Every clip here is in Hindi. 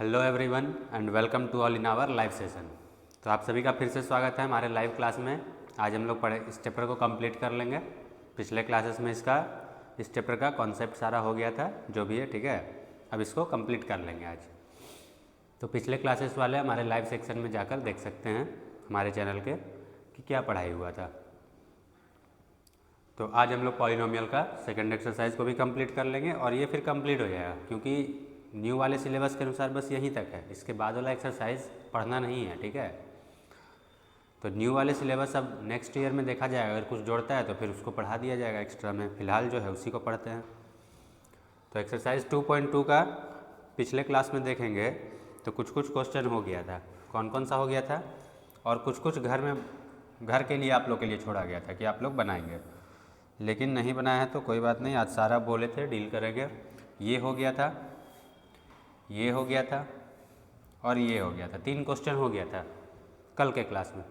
Hello everyone and welcome to all in our live session. तो आप सभी का फिर से स्वागत है हमारे लाइव क्लास में। आज हम लोग इस चैप्टर को कंप्लीट कर लेंगे। पिछले क्लासेस में इस चैप्टर का कॉन्सेप्ट सारा हो गया था, जो भी है ठीक है। अब इसको कंप्लीट कर लेंगे आज। तो पिछले क्लासेस वाले हमारे लाइव सेक्शन में जाकर देख सकते हैं हमारे चैनल के कि क्या पढ़ाई हुआ था। तो आज हम लोग पॉलिनोमियल का सेकंड एक्सरसाइज को भी कंप्लीट कर लेंगे और ये फिर कंप्लीट हो जाएगा, क्योंकि न्यू वाले सिलेबस के अनुसार बस यहीं तक है। इसके बाद वाला एक्सरसाइज पढ़ना नहीं है, ठीक है। तो न्यू वाले सिलेबस अब नेक्स्ट ईयर में देखा जाएगा, अगर कुछ जोड़ता है तो फिर उसको पढ़ा दिया जाएगा एक्स्ट्रा में। फ़िलहाल जो है उसी को पढ़ते हैं। तो एक्सरसाइज 2.2 का पिछले क्लास में देखेंगे तो कुछ क्वेश्चन हो गया था। कौन कौन सा हो गया था, और कुछ घर के लिए आप लोग के लिए छोड़ा गया था कि आप लोग बनाएंगे, लेकिन नहीं बनाया है तो कोई बात नहीं। आज सारा बोले थे डील करेंगे। ये हो गया था, ये हो गया था और ये हो गया था। 3 क्वेश्चन हो गया था कल के क्लास में।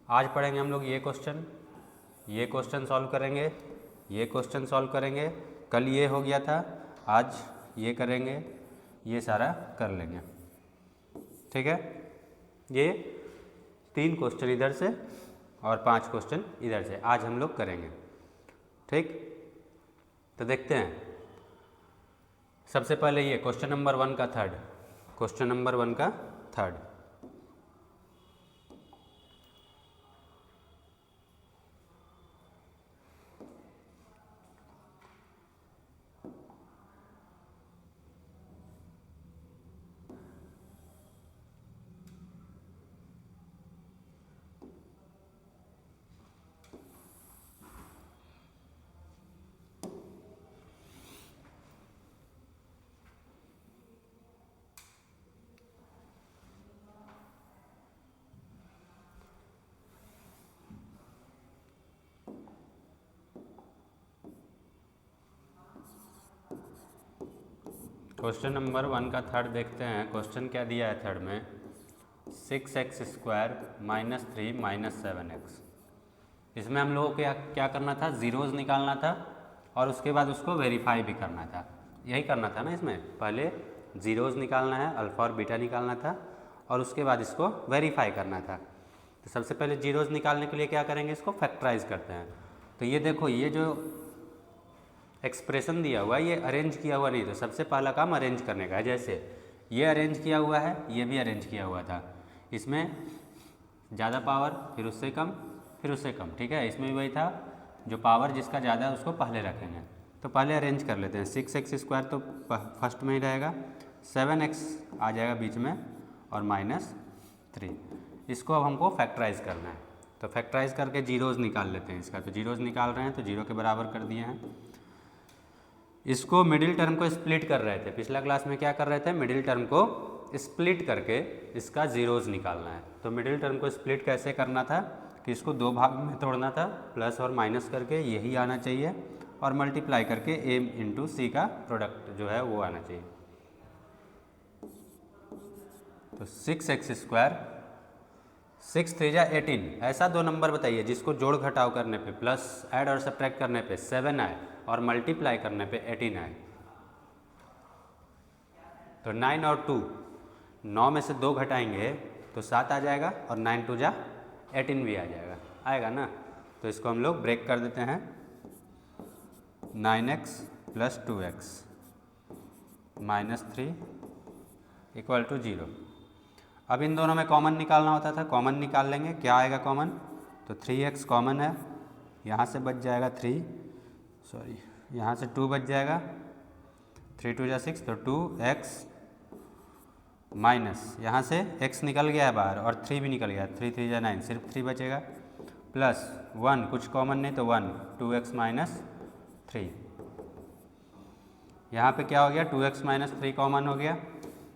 आज पढ़ेंगे हम लोग ये क्वेश्चन सॉल्व करेंगे, ये क्वेश्चन सॉल्व करेंगे। कल ये हो गया था, आज ये करेंगे, ये सारा कर लेंगे, ठीक है। ये 3 क्वेश्चन इधर से और 5 क्वेश्चन इधर से आज हम लोग करेंगे, ठीक। तो देखते हैं। सबसे पहले ये क्वेश्चन नंबर 1 का थर्ड, क्वेश्चन नंबर 1 का थर्ड। क्वेश्चन नंबर 1 का थर्ड देखते हैं। क्वेश्चन क्या दिया है थर्ड में, 6x² - 3 - 7x। इसमें हम लोगों को क्या करना था, ज़ीरोज़ निकालना था और उसके बाद उसको वेरीफाई भी करना था। यही करना था ना, इसमें पहले ज़ीरोज़ निकालना है, अल्फ़ा और बीटा निकालना था और उसके बाद इसको वेरीफाई करना था। तो सबसे पहले ज़ीरोज़ निकालने के लिए क्या करेंगे, इसको फैक्टराइज़ करते हैं। तो ये देखो, ये जो एक्सप्रेशन दिया हुआ है ये अरेंज किया हुआ नहीं, तो सबसे पहला काम अरेंज करने का है। जैसे ये अरेंज किया हुआ है, ये भी अरेंज किया हुआ था। इसमें ज़्यादा पावर, फिर उससे कम, फिर उससे कम, ठीक है। इसमें भी वही था, जो पावर जिसका ज़्यादा है उसको पहले रखेंगे। तो पहले अरेंज कर लेते हैं। 6x² तो फर्स्ट में ही रहेगा, 7x आ जाएगा बीच में और -3। इसको अब हमको फैक्टराइज़ करना है। तो फैक्टराइज़ करके जीरोज़ निकाल लेते हैं इसका। तो जीरोज़ निकाल रहे हैं तो 0 के बराबर कर दिए हैं। इसको मिडिल टर्म को स्प्लिट कर रहे थे। पिछला क्लास में क्या कर रहे थे, मिडिल टर्म को स्प्लिट करके इसका ज़ीरोज़ निकालना है। तो मिडिल टर्म को स्प्लिट कैसे करना था कि इसको 2 भाग में तोड़ना था, प्लस और माइनस करके यही आना चाहिए और मल्टीप्लाई करके a × c का प्रोडक्ट जो है वो आना चाहिए। तो 6x², 6 3 जा 18, ऐसा 2 नंबर बताइए जिसको जोड़ घटाव करने पे, प्लस ऐड और सब्ट्रैक्ट करने पे 7 आए और मल्टीप्लाई करने पे 18 आए। तो 9 और 2, 9 में से 2 घटाएंगे तो 7 आ जाएगा और 9 2 जा 18 भी आ जाएगा, आएगा ना। तो इसको हम लोग ब्रेक कर देते हैं। 9x + 2x - 3 = 0। अब इन दोनों में कॉमन निकालना होता था, कॉमन निकाल लेंगे। क्या आएगा कॉमन, तो 3x कॉमन है, यहाँ से बच जाएगा 3, सॉरी यहाँ से 2 बच जाएगा, 3 2 जा 6, तो 2x माइनस यहाँ से x निकल गया है बाहर और 3 भी निकल गया, 3 3 जा 9, सिर्फ 3 बचेगा, प्लस 1, कुछ कॉमन नहीं तो 1, 2x - 3। यहाँ पे क्या हो गया, 2x - 3 कॉमन हो गया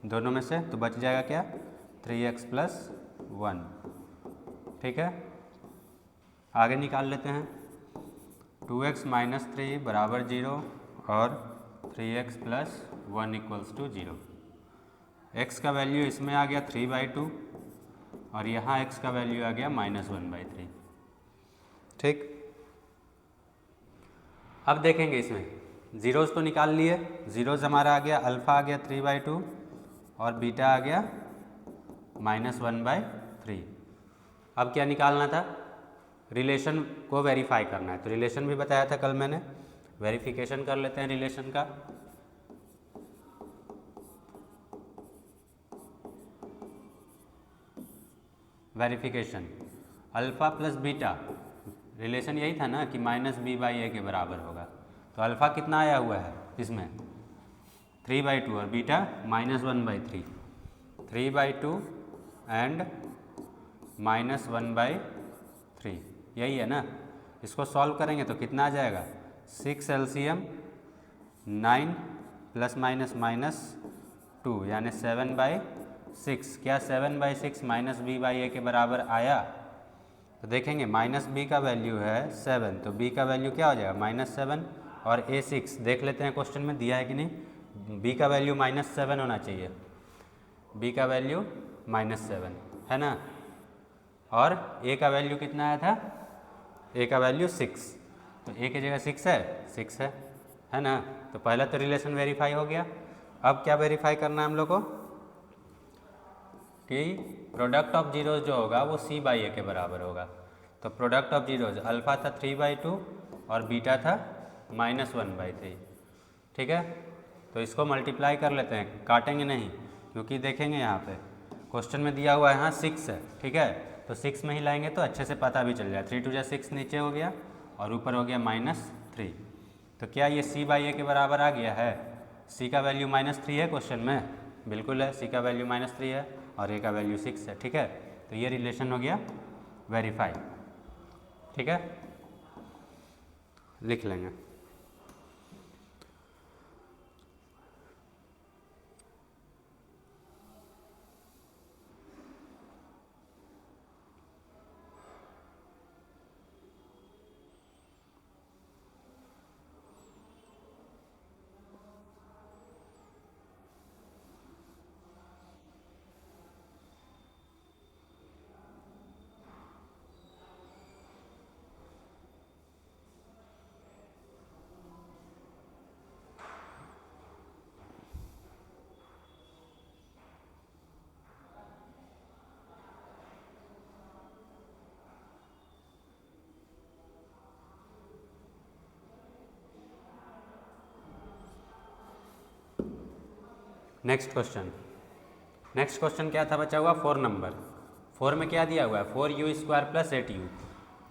दोनों में से, तो बच जाएगा क्या, 3x + 1, ठीक है। आगे निकाल लेते हैं। 2x - 3 = 0 और 3x + 1 = 0। x का वैल्यू इसमें आ गया 3/2 और यहाँ x का वैल्यू आ गया -1/3, ठीक। अब देखेंगे इसमें ज़ीरोज़ तो निकाल लिए, ज़ीरोज़ हमारा आ गया, अल्फ़ा आ गया 3/2 और बीटा आ गया -1/3। अब क्या निकालना था, रिलेशन को वेरीफाई करना है। तो रिलेशन भी बताया था कल मैंने, वेरिफिकेशन कर लेते हैं रिलेशन का। Verification alpha plus beta, relation यही था ना कि -b/a के बराबर होगा। तो अल्फ़ा कितना आया हुआ है इसमें 3/2 और बीटा -1/3, 3/2 एंड -1/3, यही है ना। इसको सॉल्व करेंगे तो कितना आ जाएगा, 6 LCM 9 ± -2 यानी 7/6। क्या 7/6 -b/a के बराबर आया? तो देखेंगे -b का वैल्यू है 7, तो b का वैल्यू क्या हो जाएगा -7 और a 6। देख लेते हैं क्वेश्चन में दिया है कि नहीं। b का वैल्यू -7 होना चाहिए, b का वैल्यू -7 है ना, और a का वैल्यू कितना आया था, a का वैल्यू 6, तो a की जगह 6 है ना। तो पहला तो रिलेशन वेरीफाई हो गया। अब क्या वेरीफाई करना है हम लोग को कि प्रोडक्ट ऑफ जीरोज जो होगा वो c/a के बराबर होगा। तो प्रोडक्ट ऑफ जीरोज अल्फ़ा था 3/2 और बीटा था -1/3, ठीक है। तो इसको मल्टीप्लाई कर लेते हैं, काटेंगे नहीं क्योंकि देखेंगे यहाँ पे क्वेश्चन में दिया हुआ है यहाँ 6 है, ठीक है। तो 6 में ही लाएंगे तो अच्छे से पता भी चल जाए। 3 × 6 नीचे हो गया और ऊपर हो गया -3। तो क्या ये c/a के बराबर आ गया है? c का वैल्यू -3 है क्वेश्चन में, बिल्कुल है, c का वैल्यू -3 है और a का वैल्यू 6 है, ठीक है। तो ये रिलेशन हो गया वेरीफाई, ठीक है, लिख लेंगे। नेक्स्ट क्वेश्चन क्या था बचा हुआ, 4 नंबर। 4 में क्या दिया हुआ है, 4u² + 8u,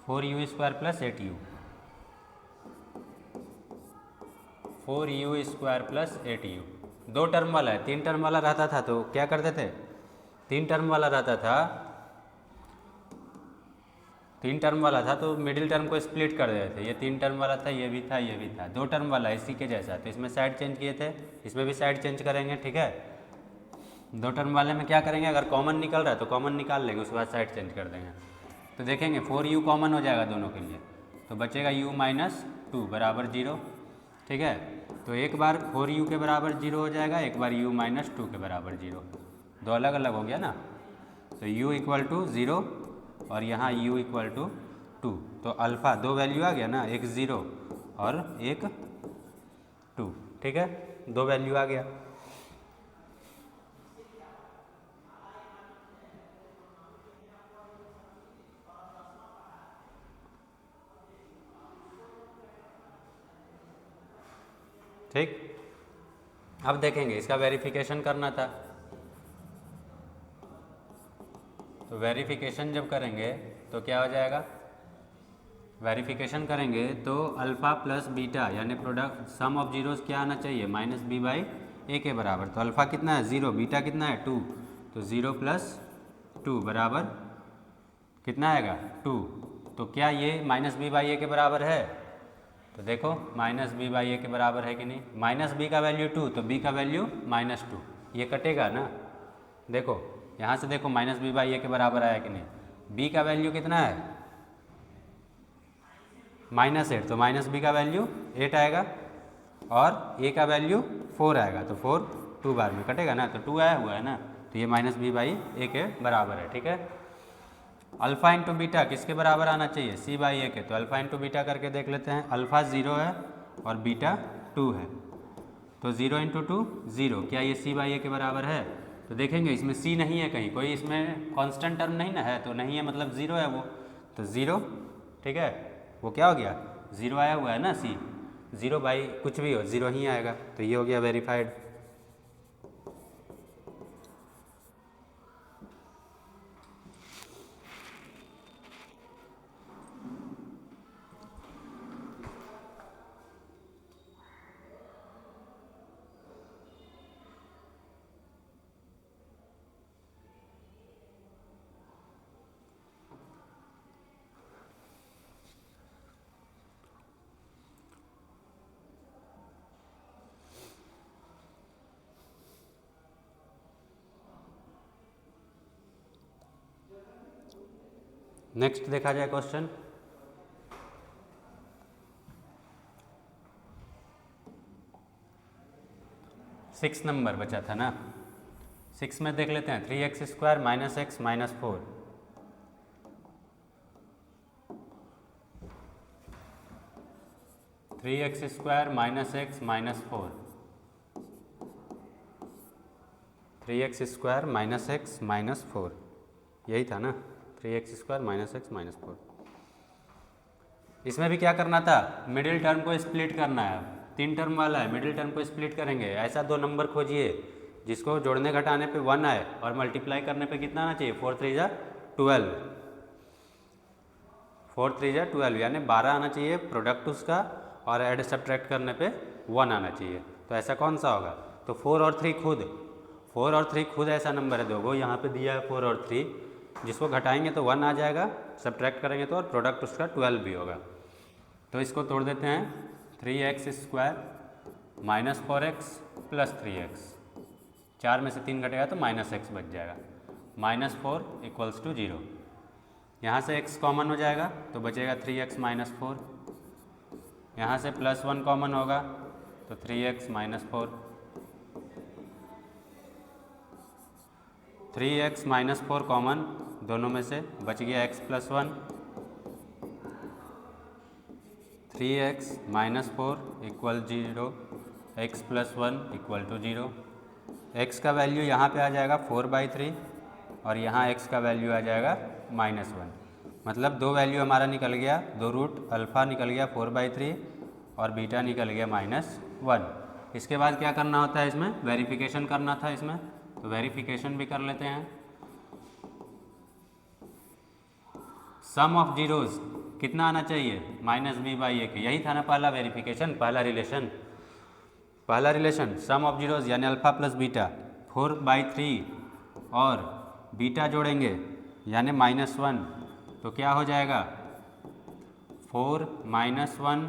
4u² + 8u, 4u² + 8u। 2 term वाला है, 3 टर्म वाला रहता था तो क्या करते थे, 3 टर्म वाला रहता था, 3 टर्म वाला था तो मिडिल टर्म को स्प्लिट कर देते थे। ये 3 टर्म वाला था, ये भी था, ये भी था। 2 टर्म वाला इसी के जैसा, तो इसमें साइड चेंज किए थे, इसमें भी साइड चेंज करेंगे, ठीक है। 2 टर्म वाले में क्या करेंगे, अगर कॉमन निकल रहा है तो कॉमन निकाल लेंगे, उसके बाद साइड चेंज कर देंगे। तो देखेंगे 4u कॉमन हो जाएगा दोनों के लिए, तो बचेगा u - 2 बराबर 0, ठीक है। तो एक बार 4u के बराबर 0 हो जाएगा, एक बार u - 2 के बराबर 0, दो अलग अलग हो गया ना। तो u = 0 और यहाँ u = 2। तो अल्फ़ा 2 वैल्यू आ गया ना, एक 0 और एक 2, ठीक है, 2 वैल्यू आ गया। ठीक, अब देखेंगे इसका वेरिफिकेशन करना था। तो वेरिफिकेशन जब करेंगे तो क्या हो जाएगा, वेरिफिकेशन करेंगे तो अल्फ़ा प्लस बीटा यानी प्रोडक्ट सम ऑफ जीरोज़ क्या आना चाहिए, -b/a के बराबर। तो अल्फ़ा कितना है 0, बीटा कितना है 2, तो 0 + 2 बराबर कितना आएगा 2। तो क्या ये -b/a के बराबर है? तो देखो -b/a के बराबर है कि नहीं, -b का वैल्यू 2 तो b का वैल्यू -2, ये कटेगा ना। देखो यहाँ से देखो -b/a के बराबर आया कि नहीं, b का वैल्यू कितना है -8, तो -b का वैल्यू 8 आएगा और a का वैल्यू 4 आएगा, तो 4 2 बार में कटेगा ना, तो 2 आया हुआ है ना, तो ये -b/a के बराबर है, ठीक है। अल्फ़ा इंटू बीटा किसके बराबर आना चाहिए, c/a के। तो अल्फ़ा इंटू बीटा करके देख लेते हैं, अल्फ़ा 0 है और बीटा 2 है, तो 0 इंटू 2 0। क्या ये c बाई ए के बराबर है? तो देखेंगे इसमें c नहीं है, कहीं कोई इसमें कांस्टेंट टर्म नहीं ना है, तो नहीं है मतलब 0 है वो, तो 0, ठीक है, वो क्या हो गया 0 आया हुआ है ना, c 0 बाई कुछ भी हो 0 ही आएगा, तो ये हो गया वेरीफाइड। नेक्स्ट देखा जाए क्वेश्चन। सिक्स नंबर बचा था ना, 6 में देख लेते हैं 3x² minus x minus 4। Three x square minus x minus 4, 3x² minus x minus 4, यही था ना, 3x² माइनस एक्स माइनस 4। इसमें भी क्या करना था, मिडिल टर्म को स्प्लिट करना है। 3 टर्म वाला है, मिडिल टर्म को स्प्लिट करेंगे। ऐसा 2 नंबर खोजिए जिसको जोड़ने घटाने पे 1 आए और मल्टीप्लाई करने पे कितना आना चाहिए, 4 3 जा 12, 4 3 जा 12, यानी 12 आना चाहिए प्रोडक्ट उसका, और ऐड सब्ट्रैक्ट करने पे 1 आना चाहिए। तो ऐसा कौन सा होगा, तो 4 और 3 खुद, 4 और 3 खुद ऐसा नंबर है, दो यहाँ पे दिया है 4 और 3, जिसको घटाएंगे तो 1 आ जाएगा, सब्ट्रैक्ट करेंगे तो और प्रोडक्ट उसका 12 भी होगा। तो इसको तोड़ देते हैं, 3x² minus 4x plus 3x, 4 में से 3 घटेगा तो माइनस x बच जाएगा, माइनस 4 इक्वल्स टू 0। यहाँ से x कॉमन हो जाएगा तो बचेगा 3x माइनस 4, यहाँ से प्लस 1 कॉमन होगा तो 3x minus 4, 3x minus 4 common दोनों में से बच गया x plus 1, 3x minus 4 equal 0, x plus 1 equal to 0। x का वैल्यू यहाँ पे आ जाएगा 4/3 और यहाँ x का वैल्यू आ जाएगा -1, मतलब 2 वैल्यू हमारा निकल गया, 2 रूट अल्फ़ा निकल गया 4/3 और बीटा निकल गया -1। इसके बाद क्या करना होता है, इसमें वेरिफिकेशन करना था इसमें, तो वेरिफिकेशन भी कर लेते हैं। सम ऑफ जीरोज़ कितना आना चाहिए, -b/a के, यही था ना पहला वेरिफिकेशन, पहला रिलेशन सम ऑफ जीरोज़ यानी अल्फ़ा प्लस बीटा, 4/3 और बीटा जोड़ेंगे यानी -1, तो क्या हो जाएगा 4 -3/3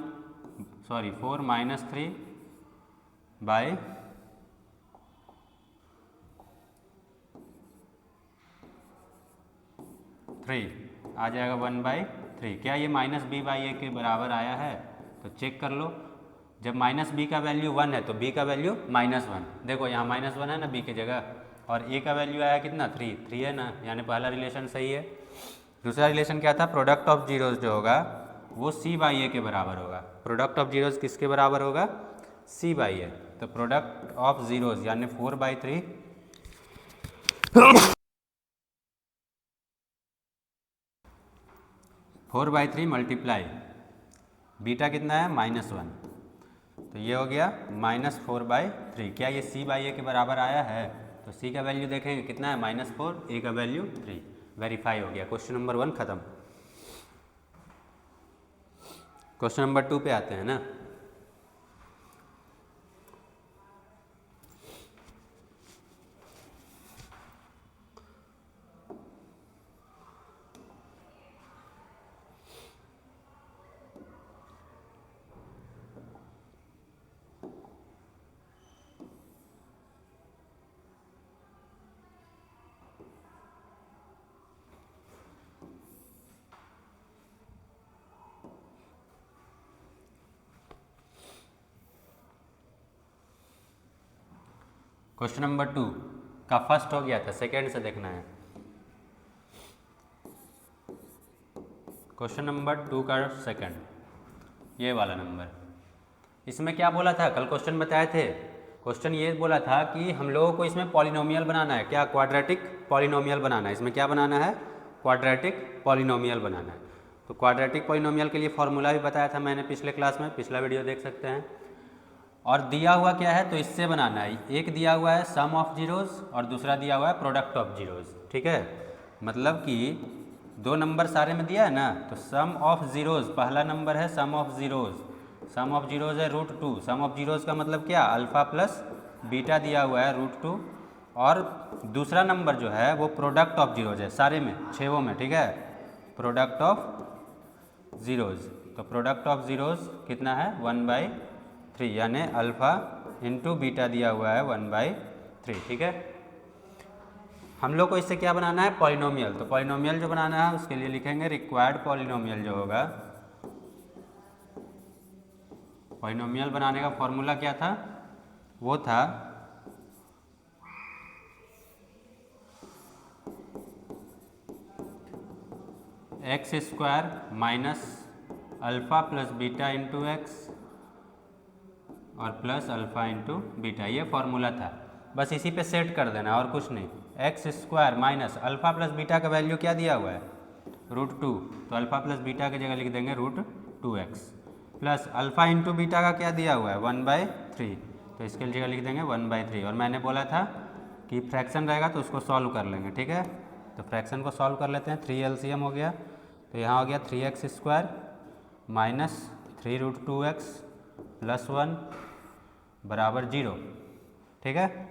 आ जाएगा 1/3। क्या ये -b/a के बराबर आया है, तो चेक कर लो। जब -b का वैल्यू 1 है तो b का वैल्यू -1, देखो यहाँ -1 है ना b की जगह, और a का वैल्यू आया कितना 3 है ना, यानी पहला रिलेशन सही है। दूसरा रिलेशन क्या था, प्रोडक्ट ऑफ जीरोज़ जो होगा वो c/a के बराबर होगा। प्रोडक्ट ऑफ जीरोज़ किसके बराबर होगा, c/a। तो प्रोडक्ट ऑफ जीरोज़ यानी 4/3 4/3 मल्टीप्लाई बीटा कितना है -1, तो ये हो गया -4/3। क्या ये c/a के बराबर आया है, तो c का वैल्यू देखेंगे कितना है -4, a का वैल्यू 3, वेरीफाई हो गया। क्वेश्चन नंबर 1 खत्म। क्वेश्चन नंबर 2 पे आते हैं ना। क्वेश्चन नंबर 2 का फर्स्ट हो गया था, सेकेंड से देखना है। क्वेश्चन नंबर 2 का सेकेंड, ये वाला नंबर, इसमें क्या बोला था, कल क्वेश्चन बताए थे, क्वेश्चन ये बोला था कि हम लोगों को इसमें पॉलिनोमियल बनाना है, क्या, क्वाड्रेटिक पॉलिनोमियल बनाना है। इसमें क्या बनाना है, क्वाड्रेटिक पॉलिनोमियल बनाना है। तो क्वाड्रेटिक पॉलिनोमियल के लिए फॉर्मूला भी बताया था मैंने पिछले क्लास में, पिछला वीडियो देख सकते हैं। और दिया हुआ क्या है, तो इससे बनाना है। एक दिया हुआ है सम ऑफ जीरोज़ और दूसरा दिया हुआ है प्रोडक्ट ऑफ जीरोज़, ठीक है। मतलब कि दो नंबर सारे में दिया है ना, तो सम ऑफ जीरोज़, पहला नंबर है sum of zeros, sum of zeros है √2। सम ऑफ जीरोज़ का मतलब क्या, अल्फ़ा प्लस बीटा दिया हुआ है √2। और दूसरा नंबर जो है वो प्रोडक्ट ऑफ जीरोज़ है, सारे में, छेवों में, ठीक है, प्रोडक्ट ऑफ जीरोज़। तो प्रोडक्ट ऑफ जीरोज़ कितना है, 1/3, यानी अल्फ़ा इंटू बीटा दिया हुआ है 1/3, ठीक है। हम लोग को इससे क्या बनाना है, पॉलिनोमियल। तो पॉलिनोमियल जो बनाना है उसके लिए लिखेंगे रिक्वायर्ड पॉलिनोमियल जो होगा। पॉलिनोमियल बनाने का फॉर्मूला क्या था, वो था x² minus alpha plus beta into x और प्लस अल्फ़ा इंटू बीटा, ये फॉर्मूला था। बस इसी पे सेट कर देना और कुछ नहीं। x² minus alpha plus beta का वैल्यू क्या दिया हुआ है, √2, तो अल्फ़ा प्लस बीटा की जगह लिख देंगे √2x, plus alpha into beta का क्या दिया हुआ है, 1/3, तो इसके जगह लिख देंगे 1/3। और मैंने बोला था कि फ्रैक्शन रहेगा तो उसको सॉल्व कर लेंगे, ठीक है। तो फ्रैक्शन को सॉल्व कर लेते हैं। 3 LCM हो गया, तो यहाँ हो गया 3x² माइनस 3√2x प्लस 1 बराबर 0, ठीक है।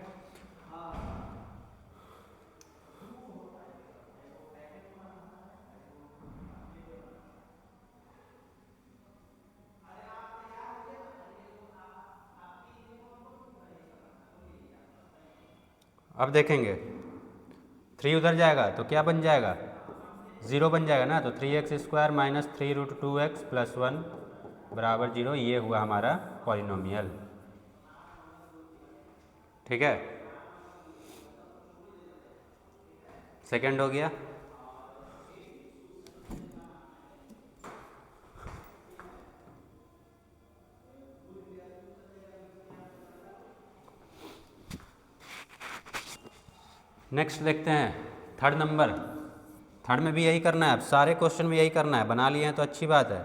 अब देखेंगे 3 उधर जाएगा तो क्या बन जाएगा, 0 बन जाएगा ना। तो 3x² माइनस 3√2x प्लस 1 बराबर 0, ये हुआ हमारा पॉलिनोमियल, ठीक है। सेकंड हो गया। नेक्स्ट देखते हैं थर्ड नंबर। थर्ड में भी यही करना है, अब सारे क्वेश्चन में यही करना है। बना लिए हैं तो अच्छी बात है,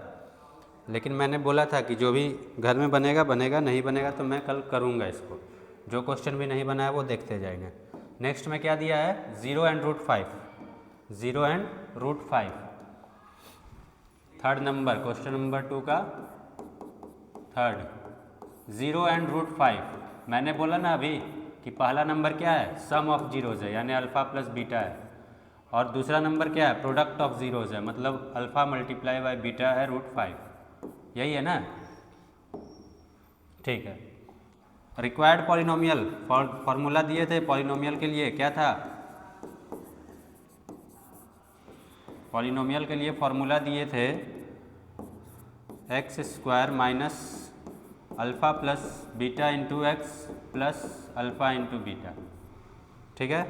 लेकिन मैंने बोला था कि जो भी घर में बनेगा बनेगा, नहीं बनेगा तो मैं कल करूँगा इसको। जो क्वेश्चन भी नहीं बना है वो देखते जाएंगे। नेक्स्ट में क्या दिया है, 0 and √5, 0 and √5। Third number, question number 2 का थर्ड, 0 एंड √5। मैंने बोला ना अभी कि पहला नंबर क्या है, सम ऑफ जीरोज़ है, यानी अल्फ़ा प्लस बीटा है। और दूसरा नंबर क्या है, प्रोडक्ट ऑफ जीरोज़ है, मतलब अल्फ़ा मल्टीप्लाई बाय बीटा है √5, यही है ना, ठीक है। रिक्वायर्ड पॉलिनोमियल, फॉर्मूला दिए थे पॉलिनोमियल के लिए, क्या था, पॉलिनोमियल के लिए फॉर्मूला दिए थे x² minus alpha plus beta into x plus alpha into beta, ठीक है।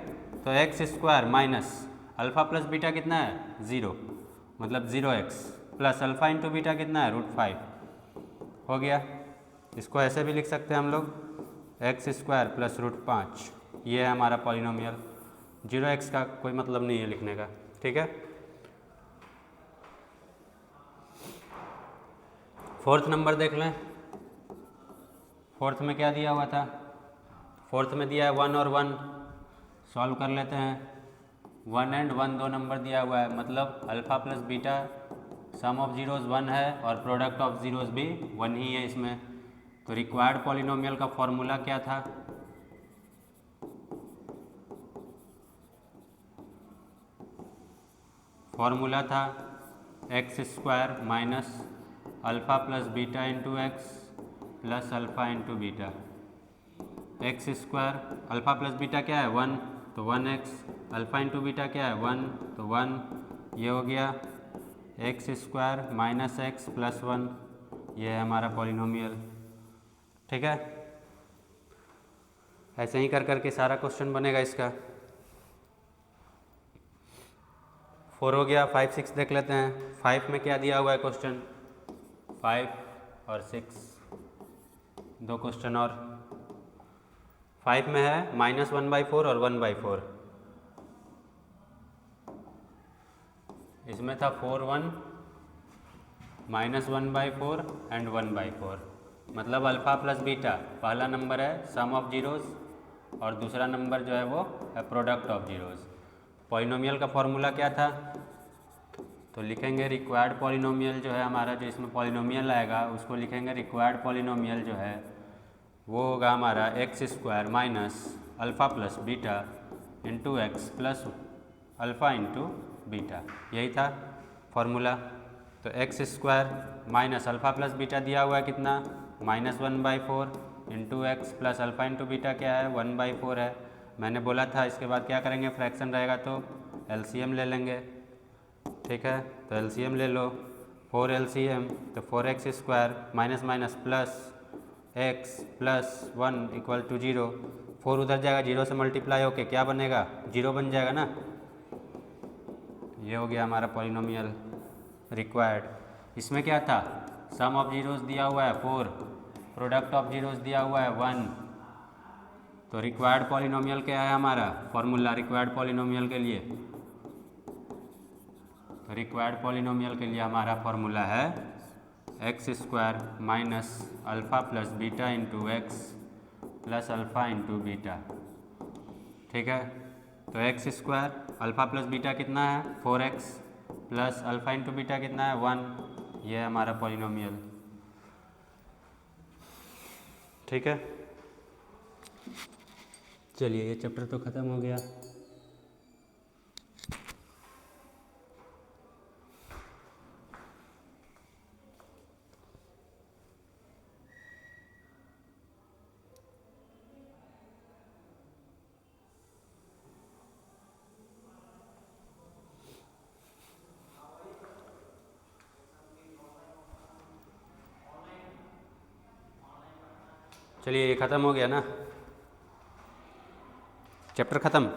तो x² minus alpha plus beta कितना है, 0, मतलब 0x, plus alpha into beta कितना है, √5 हो गया। इसको ऐसे भी लिख सकते हैं हम लोग, x² प्लस √5, ये है हमारा पॉलिनोमियल। 0x का कोई मतलब नहीं है लिखने का, ठीक है। फोर्थ नंबर देख लें। फोर्थ में क्या दिया हुआ था, फोर्थ में दिया है 1 और 1, सॉल्व कर लेते हैं। 1 एंड 1 दो नंबर दिया हुआ है, मतलब alpha plus beta, sum of zeros 1 है और प्रोडक्ट ऑफ जीरोज़ भी 1 ही है इसमें। तो रिक्वायर्ड पॉलिनोमियल का फॉर्मूला क्या था, फॉर्मूला था x² minus alpha plus beta into x plus alpha into beta. x², alpha plus beta क्या है, 1, तो 1x, अल्फ़ा इंटू बीटा क्या है, 1, तो 1, ये हो गया x² माइनस एक्स प्लस 1, ये है हमारा पॉलिनोमियल, ठीक है। ऐसे ही कर करके सारा क्वेश्चन बनेगा इसका। 4 हो गया। 5, 6 देख लेते हैं। 5 में क्या दिया हुआ है क्वेश्चन, 5 और 6, दो क्वेश्चन और। 5 में है -1/4 और 1/4। इसमें था 4 1 -1/4 एंड 1/4। मतलब अल्फ़ा प्लस बीटा, पहला नंबर है सम ऑफ जीरोज़ और दूसरा नंबर जो है वो है प्रोडक्ट ऑफ जीरोज़। पॉलिनोमियल का फॉर्मूला क्या था? तो लिखेंगे रिक्वायर्ड पॉलिनोमियल जो है हमारा, जो इसमें पॉलिनोमियल आएगा उसको लिखेंगे रिक्वायर्ड पॉलिनोमियल जो है वो होगा हमारा x² minus alpha plus beta into x plus alpha into beta. यही था फॉर्मूला। तो x² minus alpha plus beta दिया हुआ है कितना, -1/4 into x plus alpha into beta क्या है, 1/4 है। मैंने बोला था इसके बाद क्या करेंगे, फ्रैक्शन रहेगा तो एलसीएम ले लेंगे। ठीक है, तो एलसीएम ले लो, 4 एलसीएम तो 4x² minus minus plus x plus 1 equal to 0। 4 उधर जाएगा, 0 से मल्टीप्लाई होके क्या बनेगा, 0 बन जाएगा ना। ये हो गया हमारा पॉलिनोमियल रिक्वायर्ड। इसमें क्या था, सम ऑफ जीरोस दिया हुआ है 4, प्रोडक्ट ऑफ जीरोस दिया हुआ है 1। तो रिक्वायर्ड पॉलिनोमियल क्या है हमारा फॉर्मूला रिक्वायर्ड पॉलिनोमियल के लिए? तो रिक्वायर्ड पॉलिनोमियल के लिए हमारा फॉर्मूला है x² minus alpha plus beta into x plus alpha into beta. ठीक है, तो x² अल्फ़ा प्लस बीटा कितना है 4x plus alpha into beta कितना है 1। ये है हमारा पॉलिनोमियल। ठीक है, चलिए ये चैप्टर तो ख़त्म हो गया। चलिए ये ख़त्म हो गया ना, चैप्टर ख़त्म।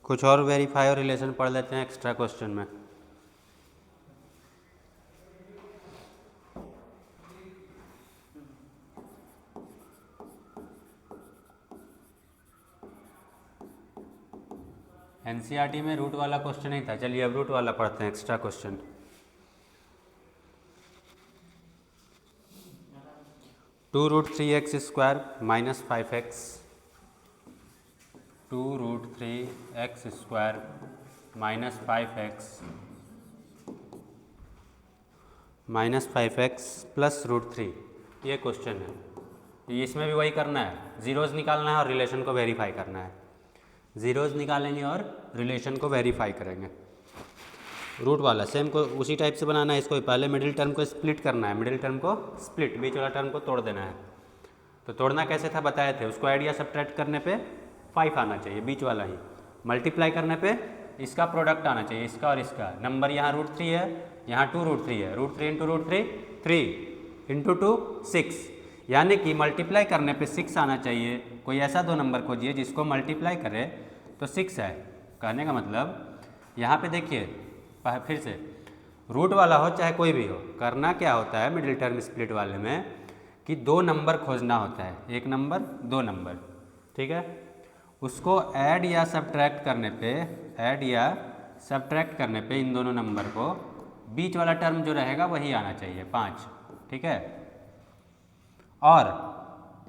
कुछ और वेरीफाई और रिलेशन पढ़ लेते हैं एक्स्ट्रा क्वेश्चन में। एनसीईआरटी में रूट वाला क्वेश्चन नहीं था, चलिए अब रूट वाला पढ़ते हैं extra question. Two root 3x² minus 5x, 2 root 3x² minus 5x minus 5x plus root 3, ये क्वेश्चन है। इसमें भी वही करना है, ज़ीरोज़ निकालना है और रिलेशन को वेरीफाई करना है। ज़ीरोज़ निकालेंगे और रिलेशन को वेरीफाई करेंगे। रूट वाला सेम को उसी टाइप से बनाना है। इसको पहले मिडिल टर्म को स्प्लिट करना है, मिडिल टर्म को स्प्लिट, बीच वाला टर्म को तोड़ देना है। तो तोड़ना कैसे था बताए थे, उसको ऐड या सब्ट्रैक्ट करने पे 5 आना चाहिए, बीच वाला ही। मल्टीप्लाई करने पे इसका प्रोडक्ट आना चाहिए, इसका और इसका। नंबर यहाँ रूट 3 है, यहाँ 2 रूट 3 है, रूट 3 इंटू रूट 3 3 इंटू 2 6, यानी कि मल्टीप्लाई करने पे 6 आना चाहिए। कोई ऐसा दो नंबर खोजिए जिसको मल्टीप्लाई करे तो 6 है। कहने का मतलब यहाँ पे देखिए फिर से, रूट वाला हो चाहे कोई भी हो, करना क्या होता है मिडिल टर्म स्प्लिट वाले में कि 2 नंबर खोजना होता है, 1 नंबर 2 नंबर। ठीक है, उसको ऐड या सब्ट्रैक्ट करने पे इन दोनों नंबर को बीच वाला टर्म जो रहेगा वही आना चाहिए 5। ठीक है, और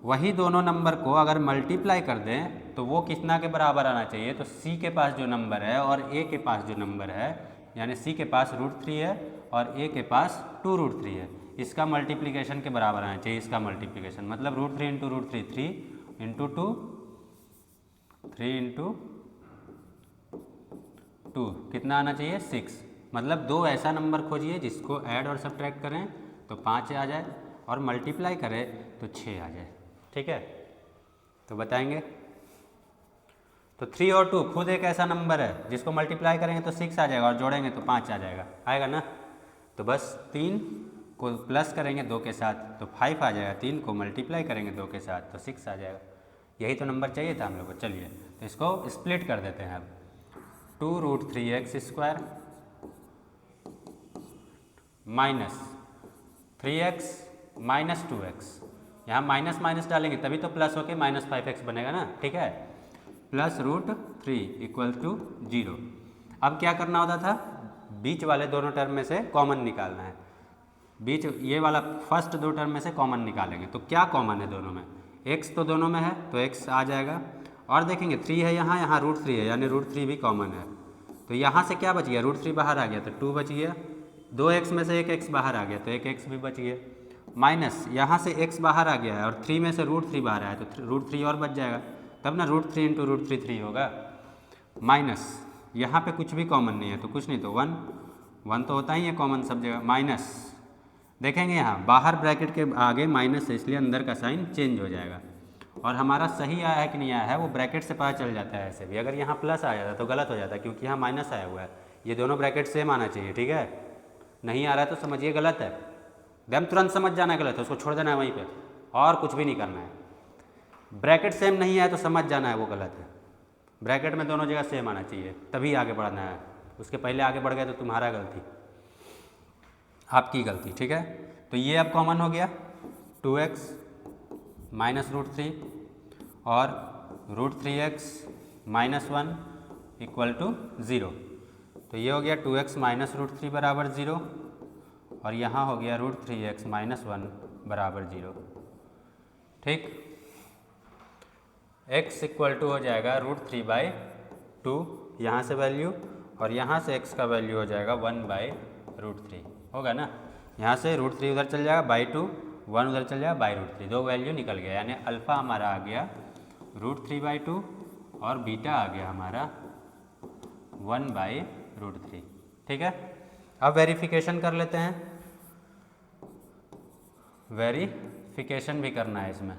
वही दोनों नंबर को अगर मल्टीप्लाई कर दें तो वो कितना के बराबर आना चाहिए, तो c के पास जो नंबर है और a के पास जो नंबर है, यानी c के पास रूट 3 है और a के पास 2 रूट 3 है, इसका मल्टीप्लिकेशन के बराबर आना चाहिए। इसका मल्टीप्लिकेशन मतलब root 3 into root 3 3 into 2 3 into 2 कितना आना चाहिए 6। मतलब 2 ऐसा नंबर खोजिए जिसको ऐड और सब्ट्रैक्ट करें तो 5 आ जाए और मल्टीप्लाई करें तो 6 आ जाए। ठीक है, तो बताएंगे। तो 3 और 2 खुद एक ऐसा नंबर है जिसको मल्टीप्लाई करेंगे तो 6 आ जाएगा और जोड़ेंगे तो 5 आ जाएगा, आएगा ना। तो बस 3 को प्लस करेंगे 2 के साथ तो 5 आ जाएगा, 3 को मल्टीप्लाई करेंगे 2 के साथ तो 6 आ जाएगा। यही तो नंबर चाहिए था हम लोग को। चलिए तो इसको स्प्लिट कर देते हैं अब। 2√3x² minus 3x minus 2x, यहाँ माइनस माइनस डालेंगे तभी तो प्लस होके -5x बनेगा ना, ठीक है। +√3 इक्वल टू 0। अब क्या करना होता था, बीच वाले दोनों टर्म में से कॉमन निकालना है। बीच ये वाला फर्स्ट 2 टर्म में से कॉमन निकालेंगे तो क्या कॉमन है दोनों में, x तो दोनों में है तो x आ जाएगा, और देखेंगे 3 है यहाँ, यहाँ √3 है यानी √3 भी कॉमन है। तो यहाँ से क्या बच गया, √3 बाहर आ गया तो 2 बच गया, 2x में से एक x बाहर आ गया तो एक x भी बच गया, माइनस यहाँ से x बाहर आ गया है और 3 में से √3 बाहर आया तो √3 और बच जाएगा, तब ना √3 × √3 3 होगा, माइनस यहाँ पे कुछ भी कॉमन नहीं है तो कुछ नहीं तो 1 तो होता ही है कॉमन सब जगह, माइनस देखेंगे यहाँ बाहर ब्रैकेट के आगे माइनस है इसलिए अंदर का साइन चेंज हो जाएगा, और हमारा सही आया है कि नहीं आया है वो ब्रैकेट से पता चल जाता है। ऐसे भी अगर यहाँ प्लस आ जाता तो गलत हो जाता क्योंकि यहाँ माइनस आया हुआ है, ये दोनों ब्रैकेट सेम आना चाहिए, ठीक है। नहीं आ रहा है तो समझिए गलत है, एकदम तुरंत समझ जाना है गलत है, उसको छोड़ देना है वहीं पे और कुछ भी नहीं करना है। ब्रैकेट सेम नहीं है तो समझ जाना है वो गलत है, ब्रैकेट में दोनों जगह सेम आना चाहिए तभी आगे बढ़ना है, उसके पहले आगे बढ़ गए तो तुम्हारा गलती, आपकी गलती, ठीक है। तो ये अब कॉमन हो गया 2x माइनस √3 और √3x माइनस 1 इक्वल टू 0। तो ये हो गया 2x माइनस √3 बराबर 0 और यहाँ हो गया √3x माइनस 1 बराबर 0, ठीक। x इक्वल टू हो जाएगा √3/2 यहाँ से वैल्यू, और यहाँ से x का वैल्यू हो जाएगा 1/√3 होगा ना, यहाँ से √3 उधर चल जाएगा /2, 1 उधर चल जाएगा /√3, 2 वैल्यू निकल गया, यानी अल्फ़ा हमारा आ गया √3/2 और बीटा आ गया हमारा 1/√3, ठीक है। अब वेरिफिकेशन कर लेते हैं, वेरिफिकेशन भी करना है इसमें।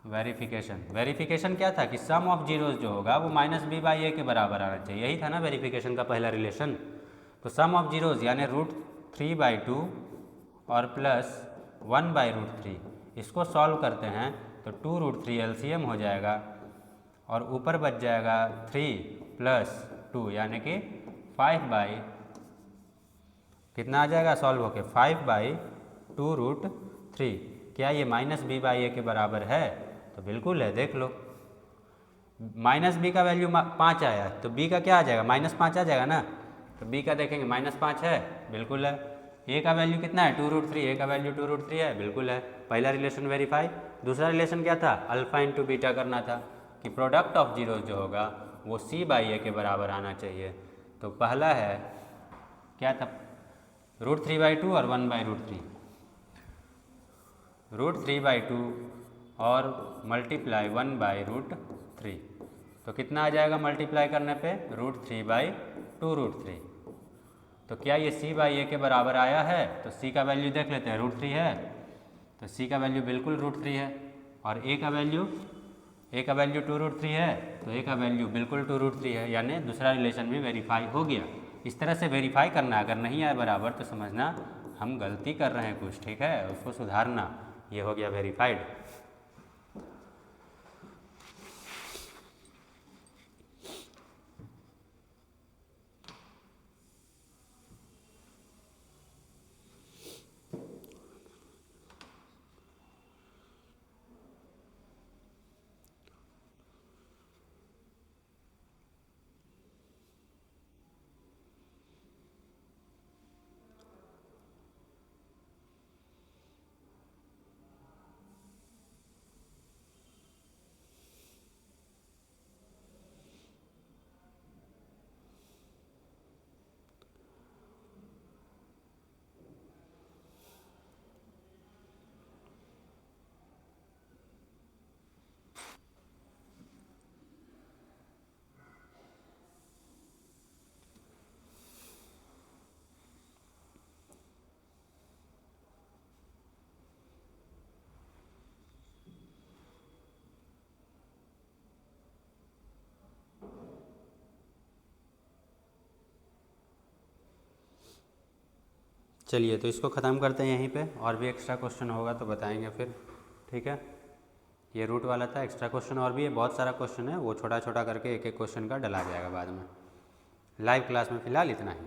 वेरिफिकेशन क्या था कि सम ऑफ जीरोज जो होगा वो -b/a के बराबर आना चाहिए, यही था ना वेरिफिकेशन का पहला रिलेशन। तो सम ऑफ जीरोज यानी √3/2 और प्लस 1/√3, इसको सॉल्व करते हैं तो 2√3 एलसीएम हो जाएगा और ऊपर बच जाएगा 3 + 2 यानी कि 5 कितना आ जाएगा सॉल्व होके 5/2√3। क्या ये -b/a के बराबर है, तो बिल्कुल है, देख लो -b का वैल्यू 5 आया तो b का क्या आ जाएगा -5 आ जाएगा ना, तो b का देखेंगे -5 है, बिल्कुल है। a का वैल्यू कितना है 2√3, a का वैल्यू 2√3 है, बिल्कुल है। पहला रिलेशन वेरीफाई। दूसरा रिलेशन क्या था, अल्फा इंटू बीटा करना था कि प्रोडक्ट ऑफ जीरोज जो होगा वो c/a के बराबर आना चाहिए। तो पहला है क्या था √3/2 और 1/√3, √3/2 और मल्टीप्लाई 1/√3, तो कितना आ जाएगा मल्टीप्लाई करने पे √3/2√3। तो क्या ये c/a के बराबर आया है, तो c का वैल्यू देख लेते हैं, √3 है तो c का वैल्यू बिल्कुल √3 है, और a का वैल्यू 2√3 है तो a का वैल्यू बिल्कुल 2√3 है, यानी दूसरा रिलेशन भी वेरीफाई हो गया। इस तरह से वेरीफाई करना, अगर नहीं आया बराबर तो समझना हम गलती कर रहे हैं कुछ, ठीक है, उसको सुधारना। ये हो गया वेरीफाइड। चलिए तो इसको ख़त्म करते हैं यहीं पे, और भी एक्स्ट्रा क्वेश्चन होगा तो बताएंगे फिर, ठीक है। ये रूट वाला था, एक्स्ट्रा क्वेश्चन और भी है, बहुत सारा क्वेश्चन है, वो छोटा छोटा करके एक एक क्वेश्चन का डला जाएगा बाद में। लाइव क्लास में फ़िलहाल इतना ही।